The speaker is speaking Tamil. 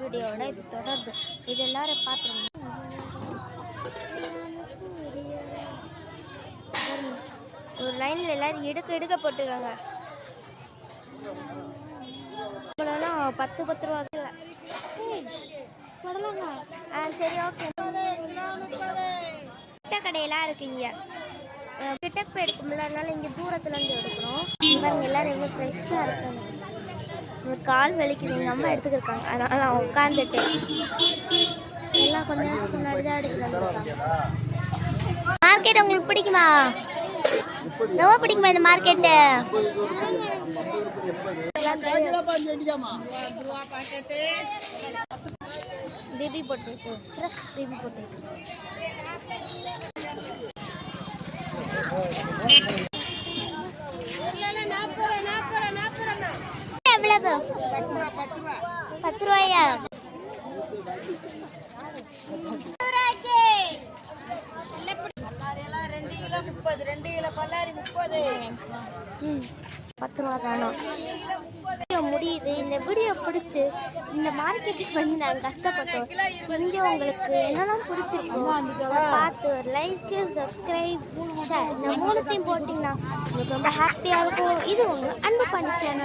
வீடியோட இது தொடர்பு. இது எல்லாரும் பார்த்துருங்க. ஒரு லைனில் எல்லாரும் எடுக்க போட்டுருக்காங்க. இவ்வளோலாம் 10 ரூபா சொல்லலாங்க. சரி, ஓகே. கிட்ட கடையெல்லாம் இருக்குங்க. கிட்டக்கு போய் எடுக்க முடியலனால இங்கே தூரத்துலேருந்து எடுக்கிறோம். பாருங்க எல்லாரும் எவ்வளோ ஃப்ரெஷ்ஷாக இருக்காங்க. ஒரு கால் வலிக்குது, எங்கள் அம்மா எடுத்துக்கிருக்காங்க. அதனால் நான் உட்காந்துட்டேன். எல்லாம் கொஞ்ச நேரத்துக்கு முன்னாடி தான் எடுத்துட்டு. மார்க்கெட் உங்களுக்கு பிடிக்குமா? ரொம்ப பிடிக்குமா இந்த market? Baby potato, fresh baby potato. எவ்வளவு? 10 ரூபாயா? முடியுது. இந்த வீடியோ பிடிச்சி இந்த மார்க்கெட்டுக்கு வந்து நாங்கள் கஷ்டப்பட்டோம். இங்கே உங்களுக்கு என்னெல்லாம் பிடிச்சிருக்கோம் பார்த்து ஒரு லைக்கு, சப்ஸ்கிரைப், ஷேர் இந்த 3த்தையும் போட்டிங்கன்னா உங்களுக்கு ரொம்ப ஹாப்பியாக இருக்கும். இது உங்கள் அன்பு பண்ணி சேனல்.